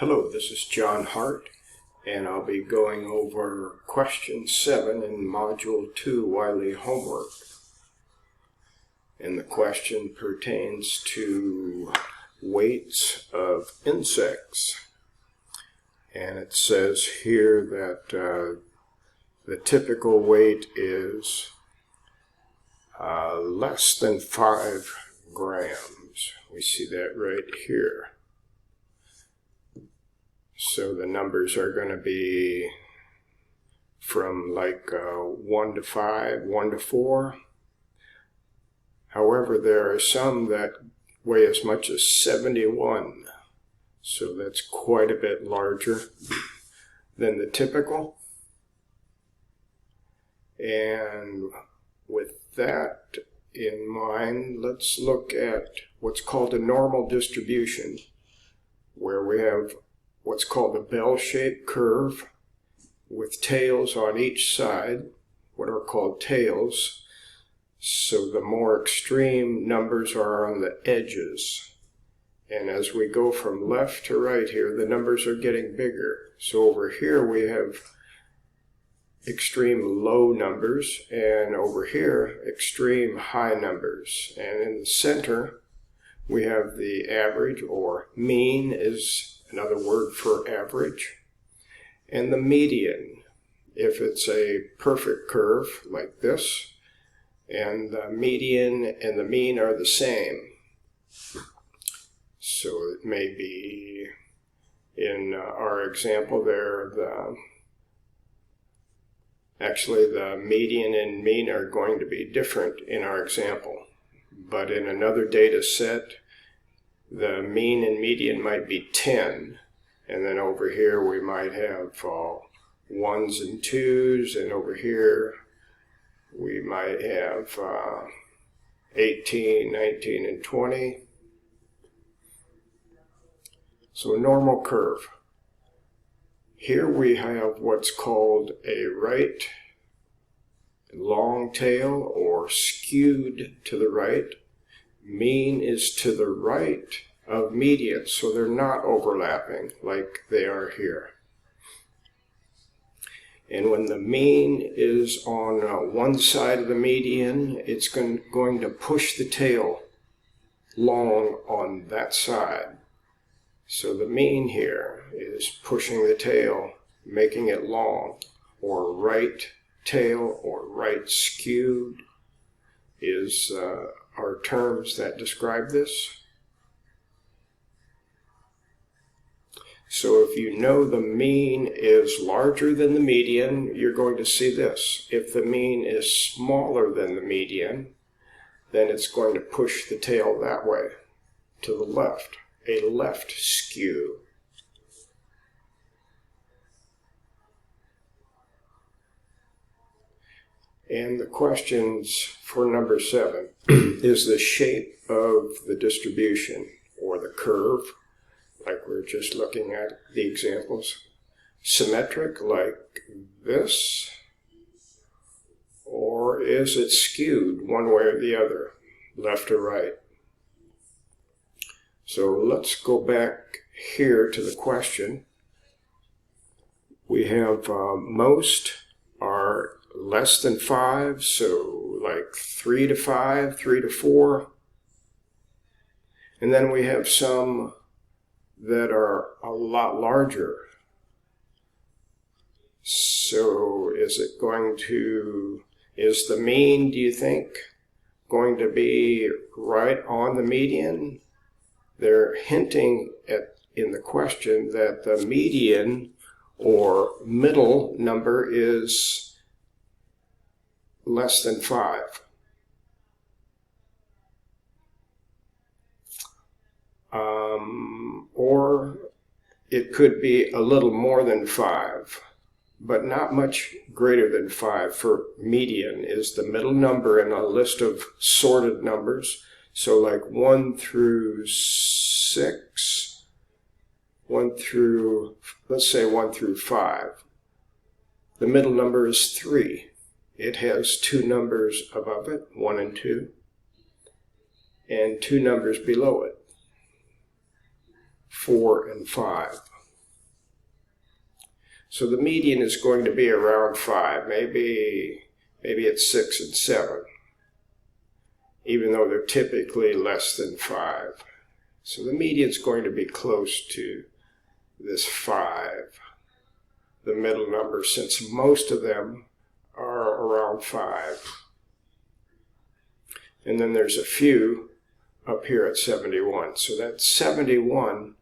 Hello, this is John Hart, and I'll be going over question 7 in Module 2 Wiley homework. And the question pertains to weights of insects. And it says here that the typical weight is less than 5 grams. We see that right here. So the numbers are going to be from like 1 to 5, 1 to 4. However, there are some that weigh as much as 71. So that's quite a bit larger than the typical. And with that in mind, let's look at what's called a normal distribution, where we have what's called a bell-shaped curve with tails on each side, what are called tails. So the more extreme numbers are on the edges. And as we go from left to right here, the numbers are getting bigger. So over here we have extreme low numbers, and over here extreme high numbers. And in the center we have the average, or mean is another word for average, and the median, if it's a perfect curve like this, and the median and the mean are the same. So it may be, in our example there, actually the median and mean are going to be different in our example, but in another data set, the mean and median might be 10, and then over here we might have 1s and 2s, and over here we might have 18, 19, and 20. So a normal curve. Here we have what's called a right long tail, or skewed to the right. Mean is to the right of median, so they're not overlapping like they are here. And when the mean is on one side of the median, it's going to push the tail long on that side. So the mean here is pushing the tail, making it long, or right tail or right skewed is are terms that describe this. So if you know the mean is larger than the median, you're going to see this. If the mean is smaller than the median, then it's going to push the tail that way, to the left, a left skew. And the questions for number 7 is the shape of the distribution, or the curve, like we're just looking at the examples. Symmetric, like this, or is it skewed one way or the other, left or right? So let's go back here to the question. We have most are less than 5, so like 3 to 5, 3 to 4. And then we have some that are a lot larger. So is the mean, do you think, going to be right on the median? They're hinting in the question that the median or middle number is less than 5. Or it could be a little more than 5, but not much greater than 5 for median is the middle number in a list of sorted numbers. So like 1 through 6, 1 through, let's say 1 through 5. The middle number is 3. It has 2 numbers above it, 1 and 2, and 2 numbers below it, 4 and 5. So the median is going to be around 5. Maybe it's 6 and 7, even though they're typically less than 5. So the median is going to be close to this 5, the middle number, since most of them are around 5. And then there's a few up here at 71. So that's 71.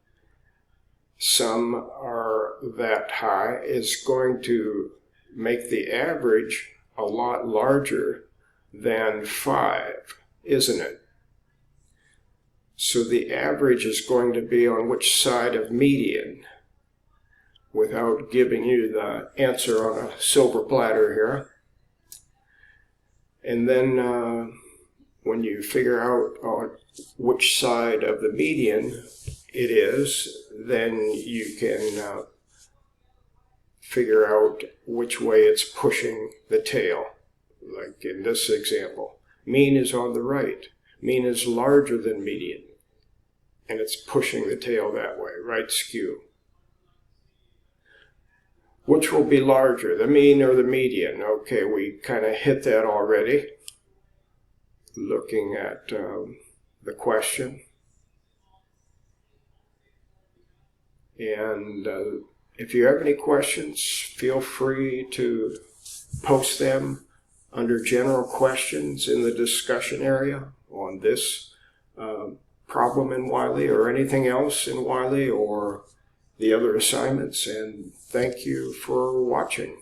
Some are that high is going to make the average a lot larger than 5, isn't it? So the average is going to be on which side of median, without giving you the answer on a silver platter here. And then when you figure out on which side of the median it is, then you can figure out which way it's pushing the tail. Like in this example, mean is on the right. Mean is larger than median, and it's pushing the tail that way, right skew. Which will be larger, the mean or the median? Okay, we kind of hit that already, looking at the question. And if you have any questions, feel free to post them under general questions in the discussion area on this problem in Wiley or anything else in Wiley or the other assignments. And thank you for watching.